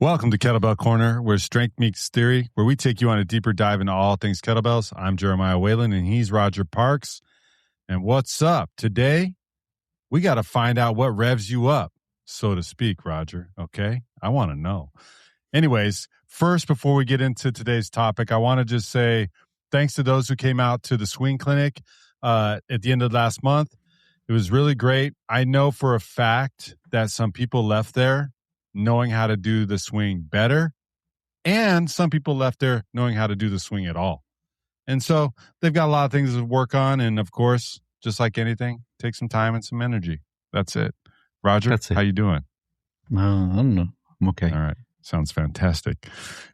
Welcome to Kettlebell Corner, where strength meets theory, where we take you on a deeper dive into all things kettlebells. I'm Jeremiah Whalen, and he's Roger Parks. And what's up? Today, we got to find out what revs you up, so to speak, Roger. Okay? I want to know. Anyways, first, before we get into today's topic, I want to just say thanks to those who came out to the swing clinic at the end of last month. It was really great. I know for a fact that some people left there knowing how to do the swing better, and some people left there knowing how to do the swing at all. And so they've got a lot of things to work on, and of course, just like anything, take some time and some energy. That's it. Roger, That's it. How you doing? I don't know. I'm okay. All right. Sounds fantastic.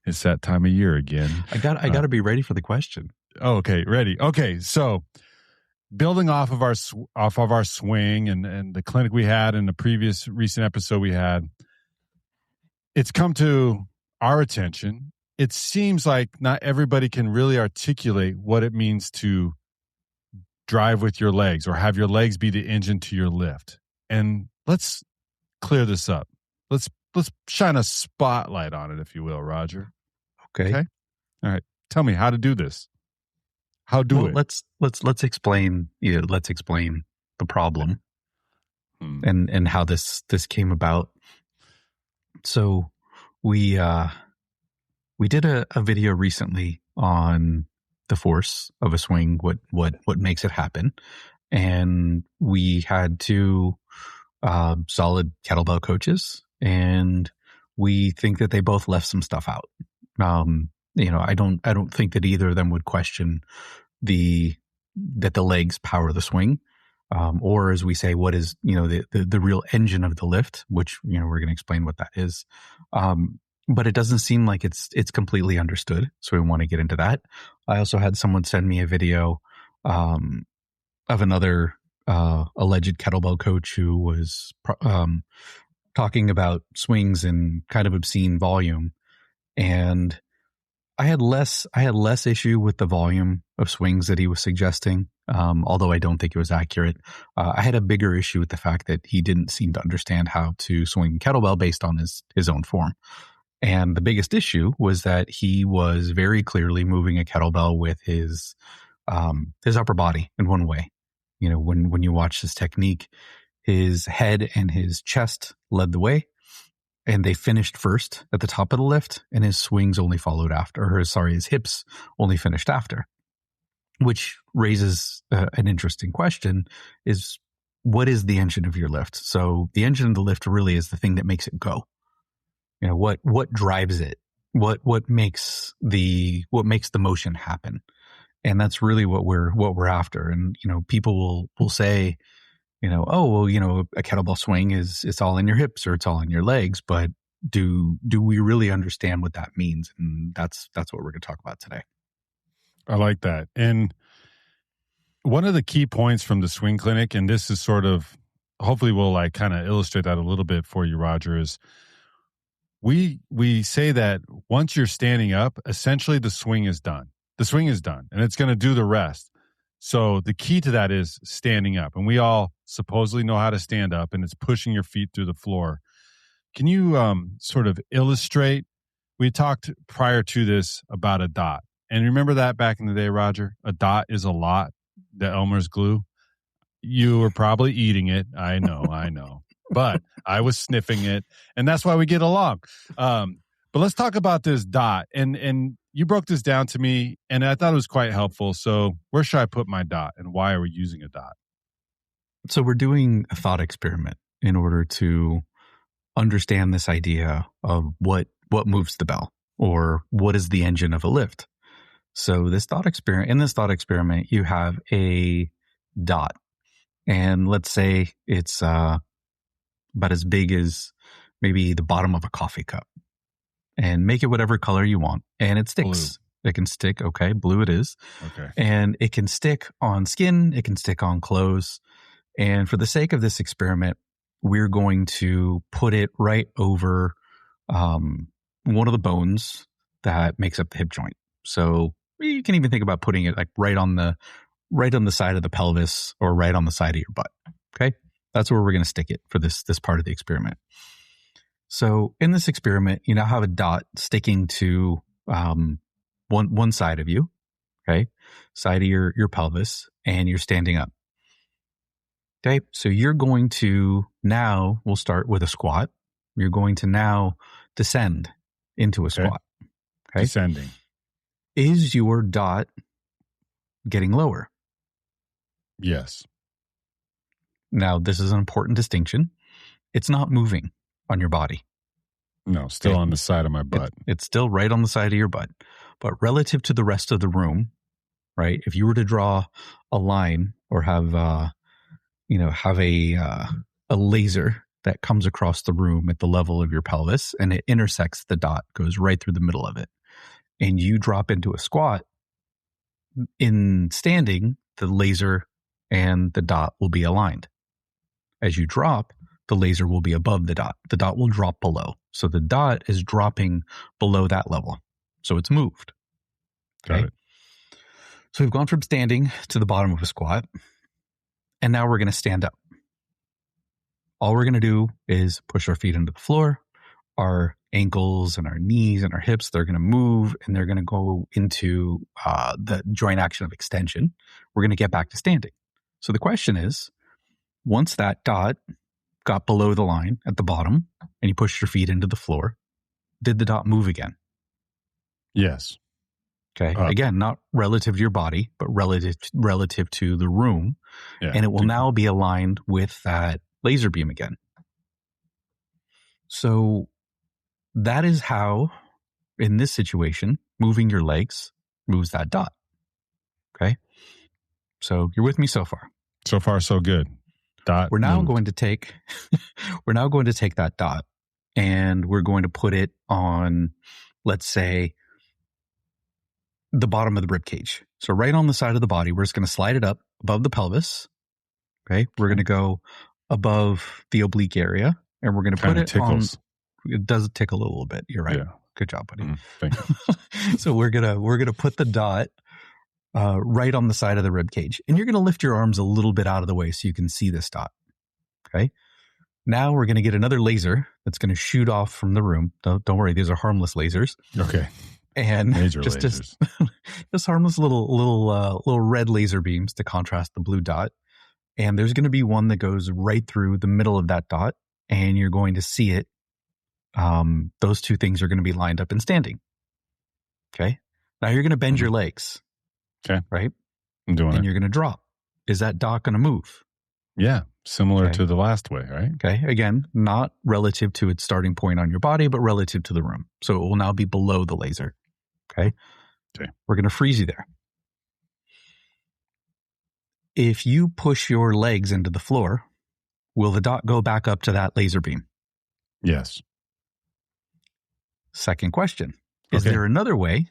It's that time of year again. I got to be ready for the question. Oh, okay, ready. Okay, so building off of our swing and the clinic we had and the previous recent episode we had, it's come to our attention. It seems like not everybody can really articulate what it means to drive with your legs or have your legs be the engine to your lift. And let's clear this up. Let's shine a spotlight on it, if you will, Roger. Okay. All right. Tell me how to do this. How do it? Let's explain. Let's explain the problem and how this came about. So we did a video recently on the force of a swing, what makes it happen, and we had two solid kettlebell coaches, and we think that they both left some stuff out. I don't think that either of them would question that the legs power the swing. Or as we say, what is, the real engine of the lift, which, we're going to explain what that is. But it doesn't seem like it's completely understood. So we want to get into that. I also had someone send me a video, of another, alleged kettlebell coach who was, talking about swings in kind of obscene volume. And I had less issue with the volume of swings that he was suggesting, although I don't think it was accurate. I had a bigger issue with the fact that he didn't seem to understand how to swing kettlebell based on his own form. And the biggest issue was that he was very clearly moving a kettlebell with his upper body in one way. When you watch this technique, his head and his chest led the way, and they finished first at the top of the lift, and his swings only followed after. His hips only finished after, which raises an interesting question: is what is the engine of your lift? So the engine of the lift really is the thing that makes it go. What drives it? What makes the motion happen? And that's really what we're after. And people will say, a kettlebell swing it's all in your hips or it's all in your legs, but do we really understand what that means? And that's what we're going to talk about today. I like that. And one of the key points from the swing clinic, and this is sort of, hopefully we'll like kind of illustrate that a little bit for you, Roger, is we say that once you're standing up, essentially the swing is done. The swing is done, and it's going to do the rest. So the key to that is standing up, and we all supposedly know how to stand up, and it's pushing your feet through the floor. Can you sort of illustrate? We talked prior to this about a dot, and remember that back in the day, Roger? A dot is a lot, the Elmer's glue. You were probably eating it. I know. But I was sniffing it, and that's why we get along. But let's talk about this dot, and you broke this down to me, and I thought it was quite helpful. So where should I put my dot, and why are we using a dot? So we're doing a thought experiment in order to understand this idea of what moves the bell, or what is the engine of a lift. So in this thought experiment, you have a dot, and let's say it's about as big as maybe the bottom of a coffee cup, and make it whatever color you want, and it sticks. Blue. It can stick. Okay, blue it is. Okay, and it can stick on skin. It can stick on clothes. And for the sake of this experiment, we're going to put it right over one of the bones that makes up the hip joint. So you can even think about putting it like right on the side of the pelvis, or right on the side of your butt. Okay, that's where we're going to stick it for this part of the experiment. So in this experiment, you now have a dot sticking to one side of you, okay, side of your pelvis, and you're standing up. Okay, so you're going to now, we'll start with a squat. You're going to now descend into a squat. Okay, descending. Is your dot getting lower? Yes. Now, this is an important distinction. It's not moving on your body. No, still on the side of my butt. It's still right on the side of your butt. But relative to the rest of the room, right? If you were to draw a line or have a laser that comes across the room at the level of your pelvis and it intersects the dot, goes right through the middle of it, and you drop into a squat, in standing, the laser and the dot will be aligned. As you drop, the laser will be above the dot. The dot will drop below. So the dot is dropping below that level. So it's moved. Okay. Got it. So we've gone from standing to the bottom of a squat, and now we're going to stand up. All we're going to do is push our feet into the floor. Our ankles and our knees and our hips, they're going to move, and they're going to go into the joint action of extension. We're going to get back to standing. So the question is, once that dot got below the line at the bottom and you pushed your feet into the floor, did the dot move again? Yes. Okay. Again, not relative to your body, but relative to the room. Yeah. And it will now be aligned with that laser beam again. So that is how, in this situation, moving your legs moves that dot. Okay. So you're with me so far. So far, so good. Dot. We're now going to take that dot and we're going to put it on, let's say, the bottom of the rib cage. So right on the side of the body, we're just going to slide it up above the pelvis. Okay. We're going to go above the oblique area and we're going to put it tickles. On. It does tickle a little bit. You're right. Yeah. Good job, buddy. Thank you. So we're going to put the dot right on the side of the rib cage, and you're going to lift your arms a little bit out of the way so you can see this dot. Okay. Now we're going to get another laser that's going to shoot off from the room. Don't worry. These are harmless lasers. Okay. And major lasers. Just harmless little red laser beams to contrast the blue dot. And there's going to be one that goes right through the middle of that dot, and you're going to see it. Those two things are going to be lined up and standing. Okay. Now you're going to bend your legs. Okay. Right? I'm doing it. And you're going to drop. Is that dot going to move? Yeah. Similar to the last way, right? Okay. Again, not relative to its starting point on your body, but relative to the room. So it will now be below the laser. Okay. We're going to freeze you there. If you push your legs into the floor, will the dot go back up to that laser beam? Yes. Second question. Is there another way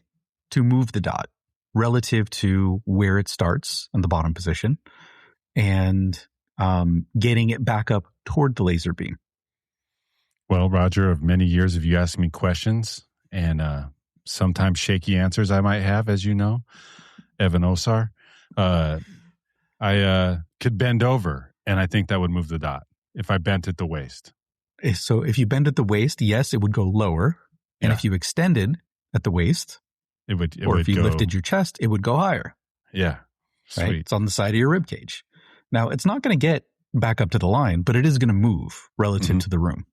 to move the dot relative to where it starts in the bottom position and getting it back up toward the laser beam? Well, Roger, of many years of you asking me questions and sometimes shaky answers I might have, as you know, Evan Osar, I could bend over, and I think that would move the dot if I bent at the waist. So if you bend at the waist, yes, it would go lower. And if you extended at the waist, if you lifted your chest, it would go higher. Yeah. Sweet. Right? It's on the side of your rib cage. Now, it's not going to get back up to the line, but it is going to move relative to the room.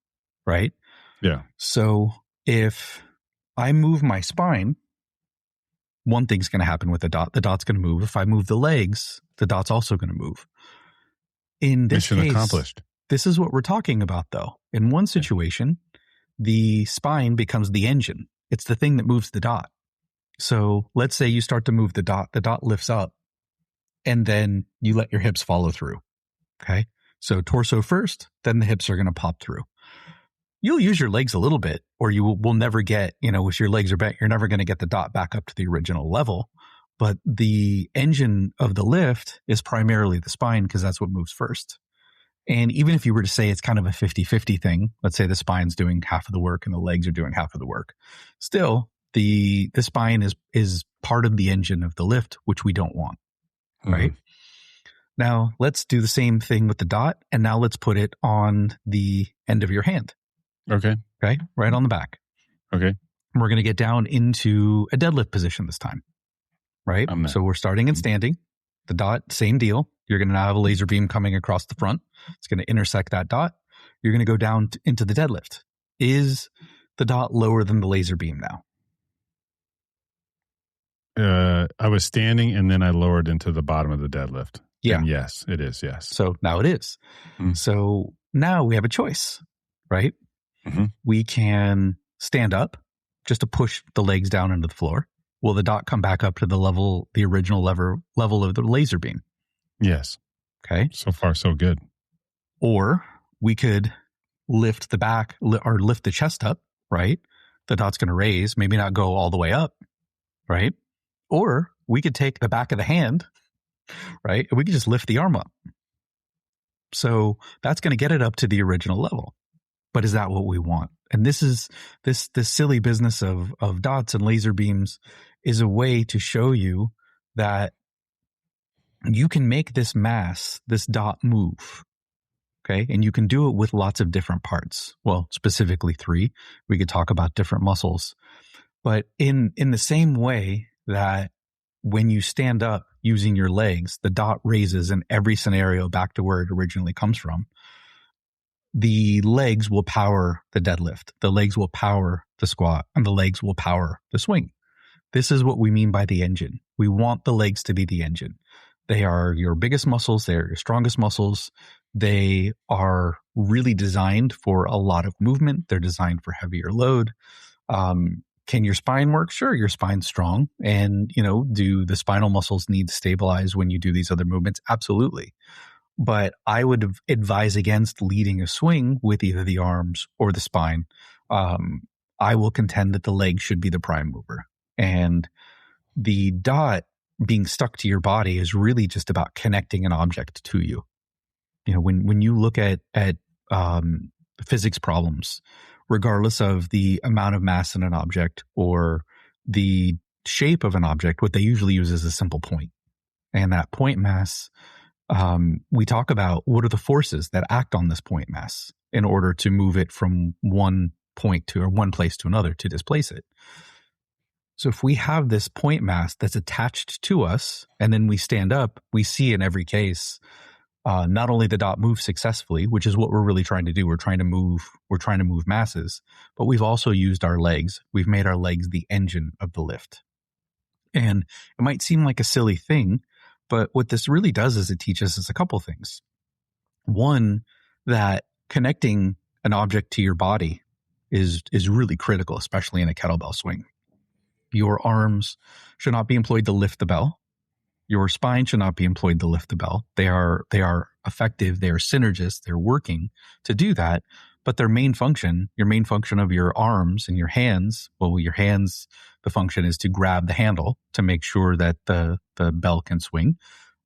Right? Yeah. So if I move my spine, one thing's going to happen with the dot. The dot's going to move. If I move the legs, the dot's also going to move. In this Mission case, accomplished. This is what we're talking about, though. In one situation, the spine becomes the engine. It's the thing that moves the dot. So let's say you start to move the dot lifts up, and then you let your hips follow through. Okay. So torso first, then the hips are going to pop through. You'll use your legs a little bit, or you will never get, if your legs are bent, you're never going to get the dot back up to the original level. But the engine of the lift is primarily the spine because that's what moves first. And even if you were to say it's kind of a 50-50 thing, let's say the spine's doing half of the work and the legs are doing half of the work, still the spine is part of the engine of the lift, which we don't want, right? Now let's do the same thing with the dot, and now let's put it on the end of your hand. Okay. Okay. Right on the back. Okay. We're going to get down into a deadlift position this time. Right. So we're starting in standing. The dot, same deal. You're going to now have a laser beam coming across the front. It's going to intersect that dot. You're going to go down into the deadlift. Is the dot lower than the laser beam now? I was standing and then I lowered into the bottom of the deadlift. Yeah. And yes, it is. Yes. So now it is. So now we have a choice, right? We can stand up just to push the legs down into the floor. Will the dot come back up to the original level of the laser beam? Yes. Okay. So far, so good. Or we could lift the back or lift the chest up, right? The dot's going to raise, maybe not go all the way up, right? Or we could take the back of the hand, right? And we could just lift the arm up. So that's going to get it up to the original level. But is that what we want? And this is this silly business of dots and laser beams is a way to show you that you can make this mass, this dot move. Okay. And you can do it with lots of different parts. Well, specifically 3. We could talk about different muscles. But in the same way that when you stand up using your legs, the dot raises in every scenario back to where it originally comes from. The legs will power the deadlift. The legs will power the squat, and the legs will power the swing. This is what we mean by the engine. We want the legs to be the engine. They are your biggest muscles. They're your strongest muscles. They are really designed for a lot of movement. They're designed for heavier load. Can your spine work? Sure, your spine's strong. And, do the spinal muscles need to stabilize when you do these other movements? Absolutely. But I would advise against leading a swing with either the arms or the spine. I will contend that the leg should be the prime mover. And the dot being stuck to your body is really just about connecting an object to you. When you look at physics problems, regardless of the amount of mass in an object or the shape of an object, what they usually use is a simple point. And that point mass, we talk about what are the forces that act on this point mass in order to move it from one point to or one place to another to displace it. So if we have this point mass that's attached to us and then we stand up, we see in every case, not only the dot move successfully, which is what we're really trying to do. We're trying to move masses, but we've also used our legs. We've made our legs the engine of the lift. And it might seem like a silly thing, but what this really does is it teaches us a couple things. One, that connecting an object to your body is really critical, especially in a kettlebell swing. Your arms should not be employed to lift the bell. Your spine should not be employed to lift the bell. They are effective. They are synergists. They're working to do that. But your main function of your arms and your hands, your hands, the function is to grab the handle to make sure that the bell can swing.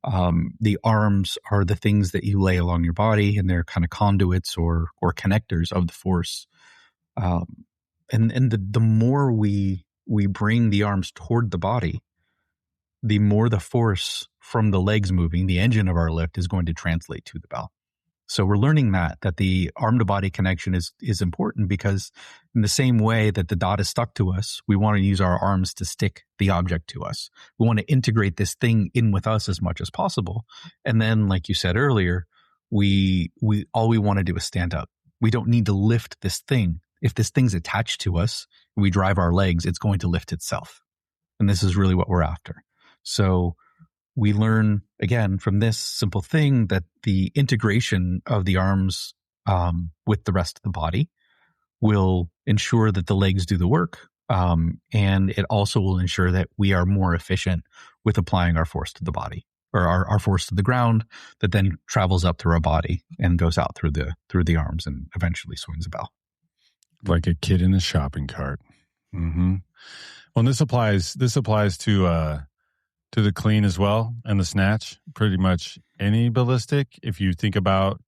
The arms are the things that you lay along your body, and they're kind of conduits or connectors of the force. And the more we bring the arms toward the body, the more the force from the legs moving, the engine of our lift, is going to translate to the bell. So we're learning that the arm to body connection is important, because in the same way that the dot is stuck to us, we want to use our arms to stick the object to us. We want to integrate this thing in with us as much as possible. And then, like you said earlier, we all we want to do is stand up. We don't need to lift this thing. If this thing's attached to us, and we drive our legs, it's going to lift itself. And this is really what we're after. So we learn, again, from this simple thing that the integration of the arms with the rest of the body will ensure that the legs do the work. And it also will ensure that we are more efficient with applying our force to the body, or our force to the ground, that then travels up through our body and goes out through the arms and eventually swings a bell. Like a kid in a shopping cart. Mm-hmm. Well, this applies to the clean as well, and the snatch. Pretty much any ballistic. If you think about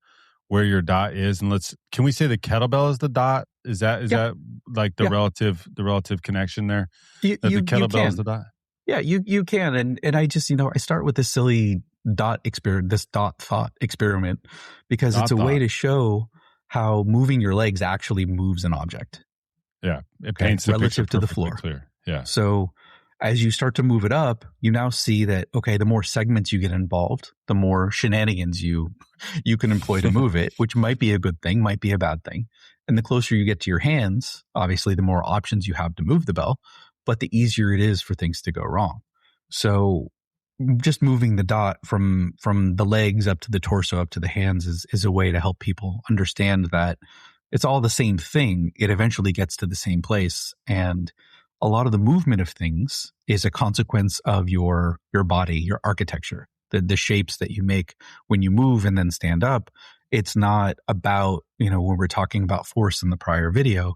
where your dot is, and can we say the kettlebell is the dot? Is that like the relative connection there? The kettlebell is the dot. Yeah, you can, and I just I start with this silly dot experiment, this dot thought experiment, because it's a way to show how moving your legs actually moves an object. Yeah. It paints the relative picture to the perfectly floor. clear. Yeah. So as you start to move it up, you now see that, okay, the more segments you get involved, the more shenanigans you can employ to move it, which might be a good thing, might be a bad thing. And the closer you get to your hands, obviously, the more options you have to move the bell, but the easier it is for things to go wrong. So just moving the dot from the legs up to the torso, up to the hands is a way to help people understand that it's all the same thing. It eventually gets to the same place. And a lot of the movement of things is a consequence of your body, your architecture, the shapes that you make when you move and then stand up. It's not about, when we're talking about force in the prior video,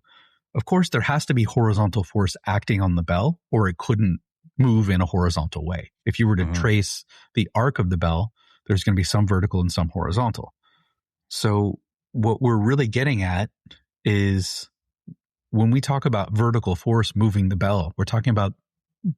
of course, there has to be horizontal force acting on the bell, or it couldn't move in a horizontal way. If you were to trace the arc of the bell, there's going to be some vertical and some horizontal. So what we're really getting at is when we talk about vertical force moving the bell, we're talking about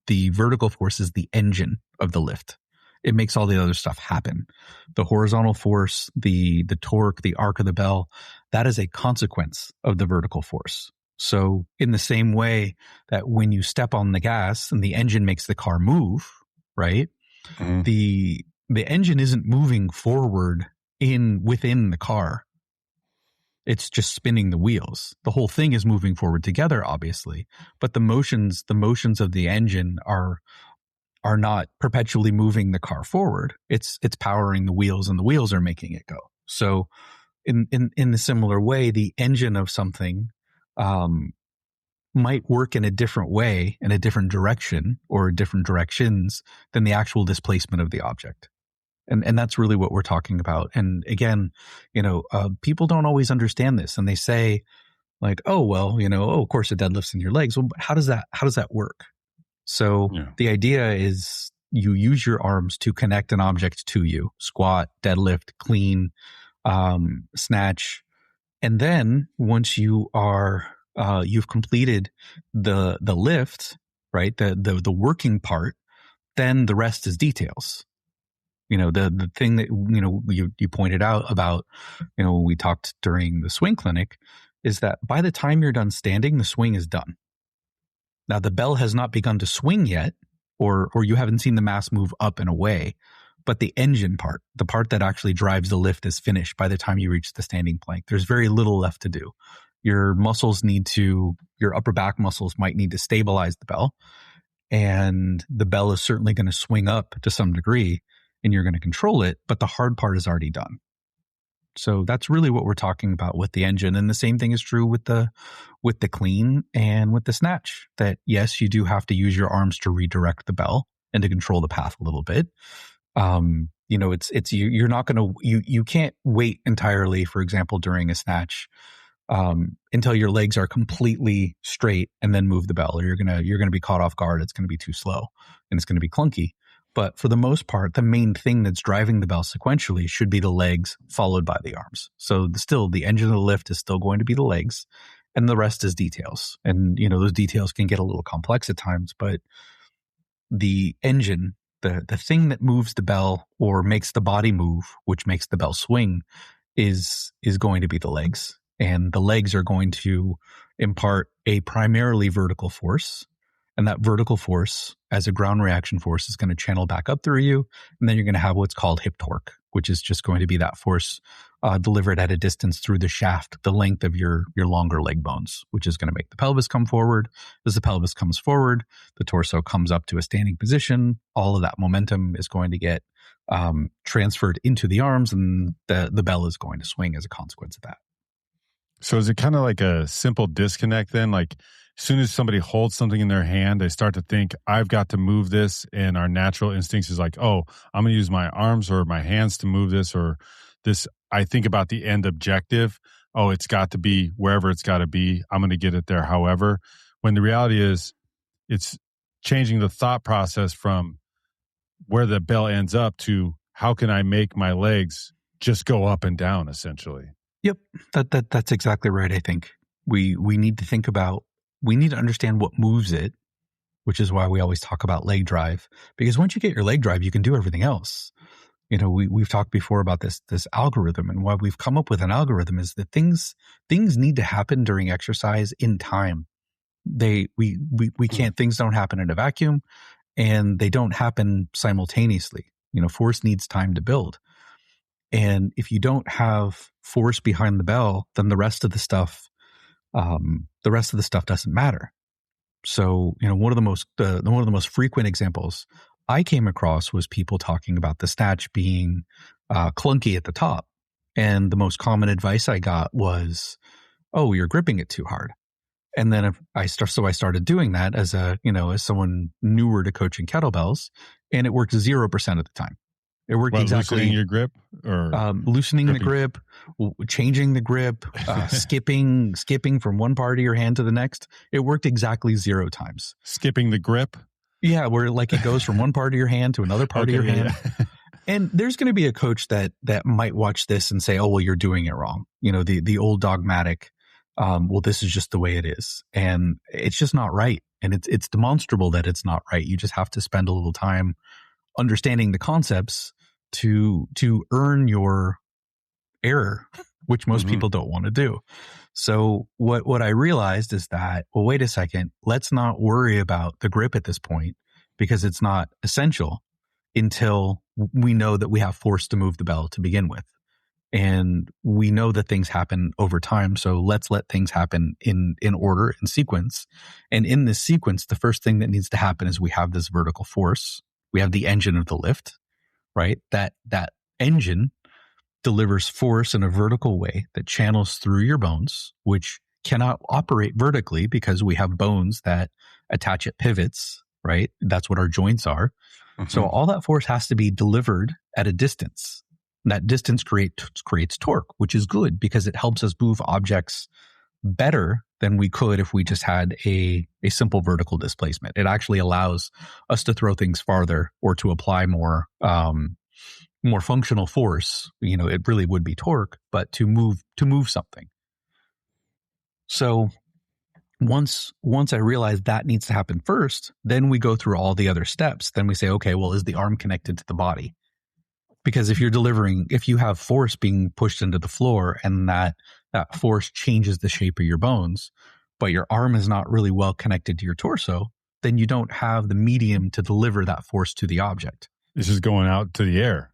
the vertical force is the engine of the lift. It makes all the other stuff happen. The horizontal force, the torque, the arc of the bell, that is a consequence of the vertical force. So in the same way that when you step on the gas and the engine makes the car move, right? The engine isn't moving forward within the car. It's just spinning the wheels. The whole thing is moving forward together, obviously, but the motions of the engine are not perpetually moving the car forward. It's powering the wheels, and the wheels are making it go. So in the similar way, the engine of something might work in a different way, in a different direction or different directions than the actual displacement of the object. And that's really what we're talking about. And again, people don't always understand this, and they say like, oh, well, of course it deadlifts in your legs. Well, but how does that work? So the idea is you use your arms to connect an object to you, squat, deadlift, clean, snatch. And then once you are, you've completed the lift, right? The working part, then the rest is details. The thing that, you pointed out about, when we talked during the swing clinic is that by the time you're done standing, the swing is done. Now the bell has not begun to swing yet, or you haven't seen the mass move up and away, but the engine part, the part that actually drives the lift, is finished by the time you reach the standing plank. There's very little left to do. Your upper back muscles might need to stabilize the bell, and the bell is certainly going to swing up to some degree, and you're going to control it, but the hard part is already done. So that's really what we're talking about with the engine. And the same thing is true with the clean and with the snatch, that yes, you do have to use your arms to redirect the bell and to control the path a little bit. You're not going to, you can't wait entirely, for example, during a snatch, until your legs are completely straight and then move the bell, or you're going to be caught off guard. It's going to be too slow and it's going to be clunky. But for the most part, the main thing that's driving the bell sequentially should be the legs followed by the arms. So the engine of the lift is still going to be the legs, and the rest is details. And, those details can get a little complex at times, but the engine, the thing that moves the bell or makes the body move, which makes the bell swing, is going to be the legs. And the legs are going to impart a primarily vertical force. And that vertical force, as a ground reaction force, is going to channel back up through you. And then you're going to have what's called hip torque, which is just going to be that force delivered at a distance through the shaft, the length of your longer leg bones, which is going to make the pelvis come forward. As the pelvis comes forward, the torso comes up to a standing position. All of that momentum is going to get transferred into the arms, and the bell is going to swing as a consequence of that. So is it kind of like a simple disconnect then? Like as soon as somebody holds something in their hand, they start to think, I've got to move this. And our natural instincts is like, oh, I'm going to use my arms or my hands to move this, or this. I think about the end objective. Oh, it's got to be wherever it's got to be. I'm going to get it there. However, when the reality is it's changing the thought process from where the bell ends up to how can I make my legs just go up and down, essentially. Yep, that's exactly right. I think we need to understand what moves it, which is why we always talk about leg drive, because once you get your leg drive, you can do everything else. we've talked before about this algorithm, and why we've come up with an algorithm is that things need to happen during exercise in time. We can't, things don't happen in a vacuum, and they don't happen simultaneously. Force needs time to build. And if you don't have force behind the bell, then the rest of the stuff doesn't matter. So, one of the most frequent examples I came across was people talking about the snatch being clunky at the top. And the most common advice I got was, "Oh, you're gripping it too hard." And then I started doing that as someone newer to coaching kettlebells, and it worked 0% of the time. It worked exactly. Loosening your grip, or loosening the grip, changing the grip, skipping from one part of your hand to the next. It worked exactly 0 times. Skipping the grip. Yeah, where like it goes from one part of your hand to another part of your hand. Yeah. And there's going to be a coach that might watch this and say, "Oh, well, you're doing it wrong." The old dogmatic. Well, this is just the way it is, and it's just not right. And it's demonstrable that it's not right. You just have to spend a little time understanding the concepts to earn your error, which most people don't want to do. So what I realized is that, well, wait a second, let's not worry about the grip at this point, because it's not essential until we know that we have force to move the bell to begin with. And we know that things happen over time. So let's let things happen in order, in sequence. And in this sequence, the first thing that needs to happen is we have this vertical force. We have the engine of the lift, right? That engine delivers force in a vertical way that channels through your bones, which cannot operate vertically because we have bones that attach at pivots, right? That's what our joints are. So all that force has to be delivered at a distance. That distance creates torque, which is good because it helps us move objects better than we could if we just had a simple vertical displacement. It actually allows us to throw things farther or to apply more functional force. It really would be torque, but to move something. So once I realized that needs to happen first, then we go through all the other steps. Then we say, okay, well, is the arm connected to the body? Because if you have force being pushed into the floor and that force changes the shape of your bones, but your arm is not really well connected to your torso, then you don't have the medium to deliver that force to the object. This is going out to the air.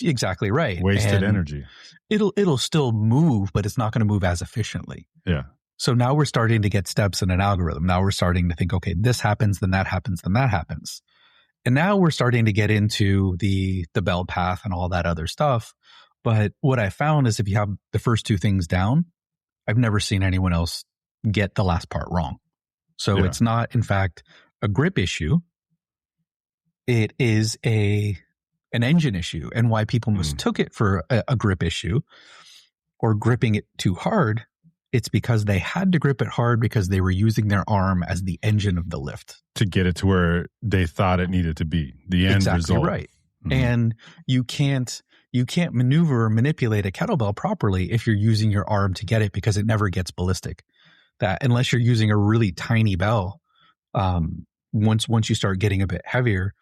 Exactly right. Wasted energy. It'll still move, but it's not going to move as efficiently. Yeah. So now we're starting to get steps in an algorithm. Now we're starting to think, okay, this happens, then that happens, then that happens. And now we're starting to get into the bell path and all that other stuff. But what I found is if you have the first 2 things down, I've never seen anyone else get the last part wrong. So It's not, in fact, a grip issue. It is an engine issue. And why people mistook it for a grip issue or gripping it too hard, it's because they had to grip it hard because they were using their arm as the engine of the lift. To get it to where they thought it needed to be. The end exactly result. Right. And you can't maneuver or manipulate a kettlebell properly if you're using your arm to get it, because it never gets ballistic. That unless you're using a really tiny bell, once you start getting a bit heavier,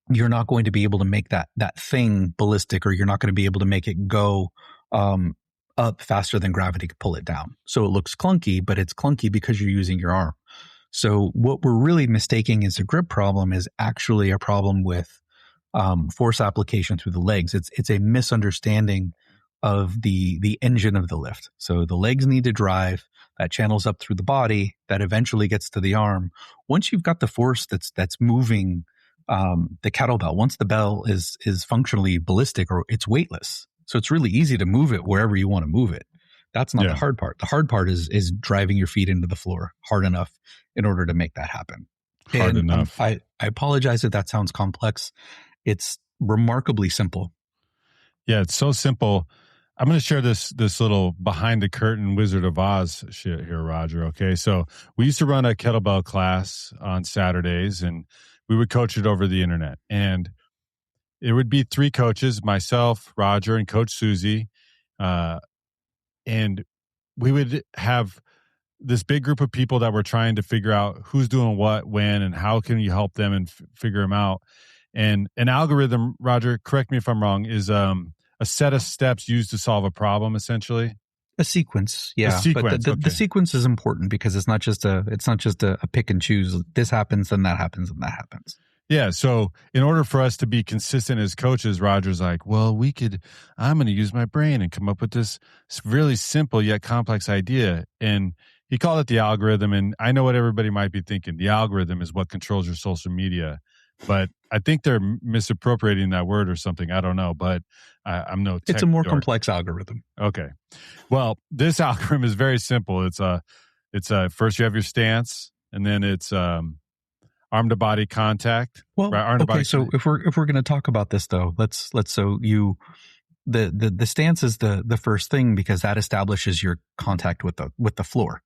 you're not going to be able to make that thing ballistic, or you're not going to be able to make it go up faster than gravity could pull it down. So it looks clunky, but it's clunky because you're using your arm. So what we're really mistaking as a grip problem is actually a problem with force application through the legs. It's a misunderstanding of the engine of the lift. So the legs need to drive, that channels up through the body, that eventually gets to the arm. Once you've got the force that's moving the kettlebell, once the bell is functionally ballistic, or it's weightless. So it's really easy to move it wherever you want to move it. That's not the hard part. The hard part is driving your feet into the floor hard enough in order to make that happen. Hard enough. I apologize if that sounds complex. It's remarkably simple. Yeah, it's so simple. I'm going to share this little behind the curtain Wizard of Oz shit here, Roger. Okay, so we used to run a kettlebell class on Saturdays, and we would coach it over the internet. And it would be 3 coaches, myself, Roger, and Coach Susie. And we would have this big group of people that were trying to figure out who's doing what, when, and how can you help them and figure them out. And an algorithm, Roger, correct me if I'm wrong, is a set of steps used to solve a problem, essentially. A sequence, yeah. A sequence, but the sequence is important because it's not just a pick and choose. This happens, then that happens, and that happens. Yeah. So in order for us to be consistent as coaches, Roger's like, well, I'm going to use my brain and come up with this really simple yet complex idea. And he called it the algorithm. And I know what everybody might be thinking. The algorithm is what controls your social media. But I think they're misappropriating that word or something. I don't know. But I'm no tech It's a more dork. complex algorithm. Okay. Well, this algorithm is very simple. It's first you have your stance, and then it's arm to body contact. Well, right? Okay. So if we're going to talk about this though, the stance is the first thing because that establishes your contact with the floor,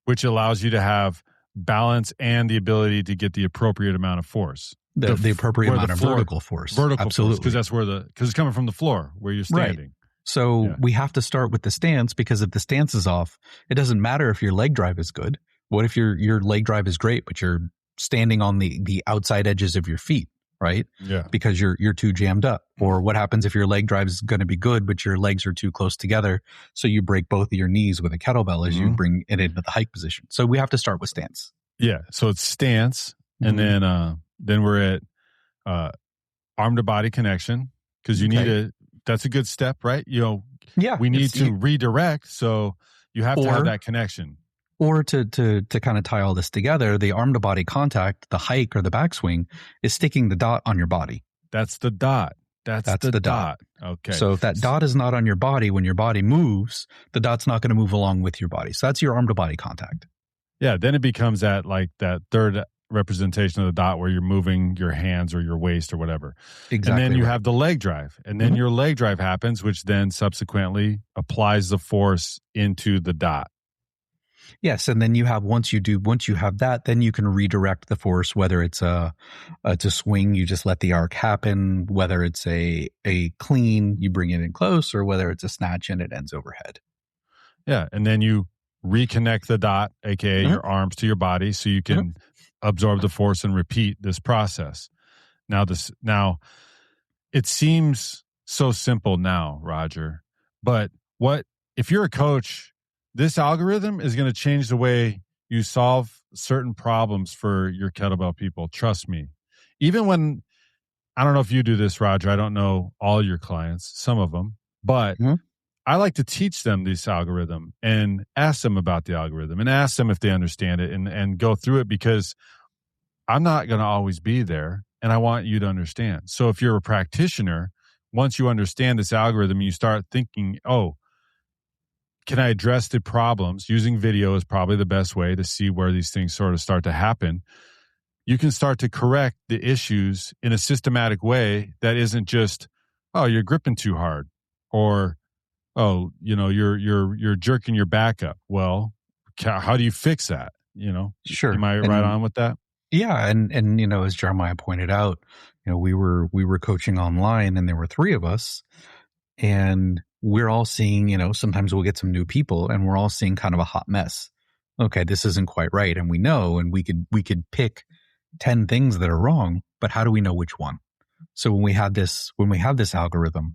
which allows you to have balance and the ability to get the appropriate amount of force. The appropriate amount of vertical force. Absolutely. Because that's because it's coming from the floor where you're standing. Right. So we have to start with the stance because if the stance is off, it doesn't matter if your leg drive is good. What if your leg drive is great, but you're standing on the outside edges of your feet, right? Yeah. Because you're too jammed up. Or what happens if your leg drive is going to be good, but your legs are too close together, so you break both of your knees with a kettlebell as you bring it into the hike position. So we have to start with stance. Yeah. So it's stance, and then we're at arm to body connection because you need that's a good step, right? We need to redirect, so you have to have that connection. Or to kind of tie all this together, the arm to body contact, the hike or the backswing is sticking the dot on your body. That's the dot. That's the dot. Okay. So if that dot is not on your body, when your body moves, the dot's not going to move along with your body. So that's your arm to body contact. Yeah. Then it becomes that third representation of the dot where you're moving your hands or your waist or whatever. Exactly. And then you have the leg drive. And then your leg drive happens, which then subsequently applies the force into the dot. Yes, and then you have once you have that, then you can redirect the force. Whether it's a swing, you just let the arc happen. Whether it's a clean, you bring it in close, or whether it's a snatch and it ends overhead. Yeah, and then you reconnect the dot, aka your arms to your body, so you can absorb the force and repeat this process. Now it seems so simple now, Roger, but what if you're a coach? This algorithm is going to change the way you solve certain problems for your kettlebell people. Trust me. Even when, I don't know if you do this, Roger, I don't know all your clients, some of them, but I like to teach them this algorithm and ask them about the algorithm and ask them if they understand it and go through it because I'm not going to always be there and I want you to understand. So if you're a practitioner, once you understand this algorithm, you start thinking, can I address the problems? Using video is probably the best way to see where these things sort of start to happen. You can start to correct the issues in a systematic way that isn't just, you're gripping too hard, or, you're jerking your back up. Well, how do you fix that? Sure. Am I right on with that? Yeah, and as Jeremiah pointed out, we were coaching online, and there were 3 of us, and we're all seeing, sometimes we'll get some new people and we're all seeing kind of a hot mess. Okay, this isn't quite right. And we know, and we could pick 10 things that are wrong, but how do we know which one? So when we have this algorithm,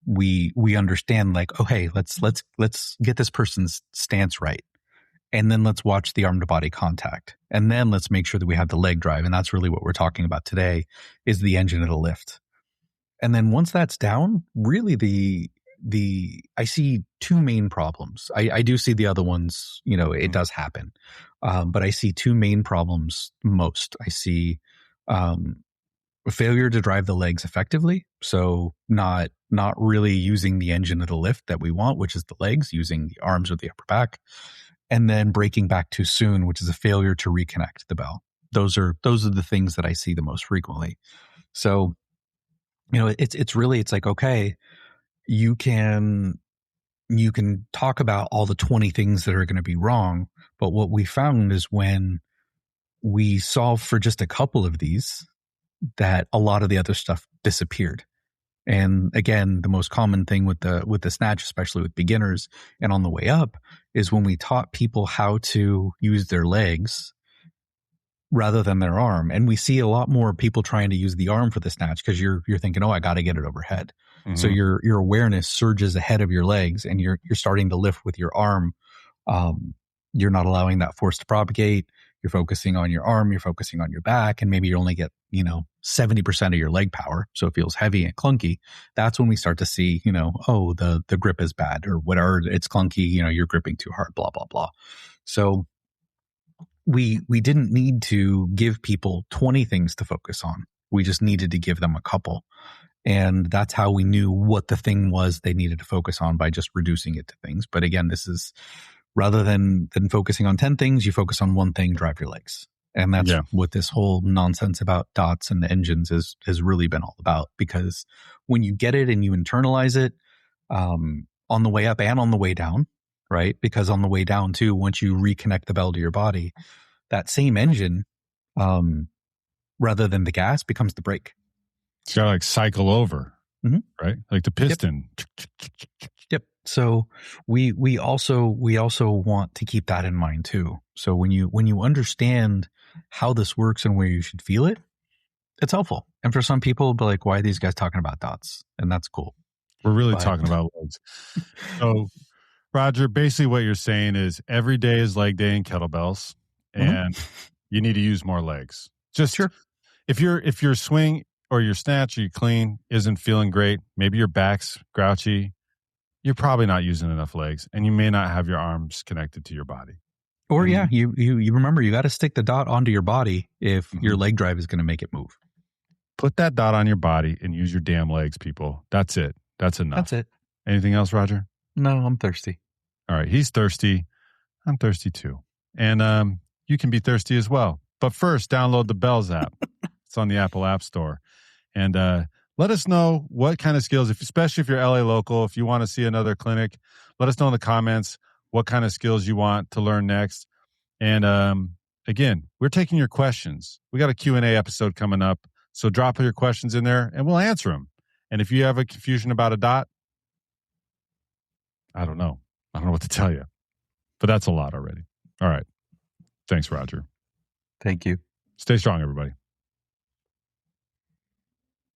we understand like, okay, let's get this person's stance right. And then let's watch the arm to body contact. And then let's make sure that we have the leg drive. And that's really what we're talking about today is the engine of the lift. And then once that's down, really I see 2 main problems. I do see the other ones, it does happen. But I see 2 main problems most. I see a failure to drive the legs effectively. So not really using the engine of the lift that we want, which is the legs, using the arms or the upper back. And then breaking back too soon, which is a failure to reconnect the bell. Those are the things that I see the most frequently. So it's like, okay, you can talk about all the 20 things that are going to be wrong. But what we found is when we solve for just a couple of these, that a lot of the other stuff disappeared. And again, the most common thing with the snatch, especially with beginners and on the way up, is when we taught people how to use their legs, rather than their arm. And we see a lot more people trying to use the arm for the snatch because you're thinking, oh, I got to get it overhead. Mm-hmm. So your awareness surges ahead of your legs, and you're starting to lift with your arm. You're not allowing that force to propagate. You're focusing on your arm, you're focusing on your back, and maybe you only get, 70% of your leg power. So it feels heavy and clunky. That's when we start to see, oh, the grip is bad, or whatever, it's clunky, you're gripping too hard, blah, blah, blah. So we didn't need to give people 20 things to focus on. We just needed to give them a couple. And that's how we knew what the thing was they needed to focus on, by just reducing it to things. But again, this is, rather than focusing on 10 things, you focus on one thing, drive your legs. And that's what this whole nonsense about dots and engines has really been all about. Because when you get it and you internalize it, on the way up and on the way down, right? Because on the way down too, once you reconnect the bell to your body, that same engine, rather than the gas, becomes the brake. It's got to like cycle over, right? Like the piston. Yep. So we also want to keep that in mind too. So when you understand how this works and where you should feel it, it's helpful. And for some people, be like, why are these guys talking about dots? And that's cool. We're really talking about legs. So Roger, basically what you're saying is every day is leg day in kettlebells, and you need to use more legs. Just if your swing or your snatch or your clean isn't feeling great, maybe your back's grouchy, you're probably not using enough legs, and you may not have your arms connected to your body. Or you remember, you got to stick the dot onto your body if your leg drive is going to make it move. Put that dot on your body and use your damn legs, people. That's it. That's enough. That's it. Anything else, Roger? No, I'm thirsty. All right. He's thirsty. I'm thirsty too. And you can be thirsty as well. But first, download the Bells app. It's on the Apple App Store. And let us know what kind of skills, especially if you're LA local, if you want to see another clinic, let us know in the comments what kind of skills you want to learn next. And again, we're taking your questions. We got a Q&A episode coming up. So drop your questions in there and we'll answer them. And if you have a confusion about a dot, I don't know what to tell you. But that's a lot already. All right. Thanks, Roger. Thank you. Stay strong, everybody.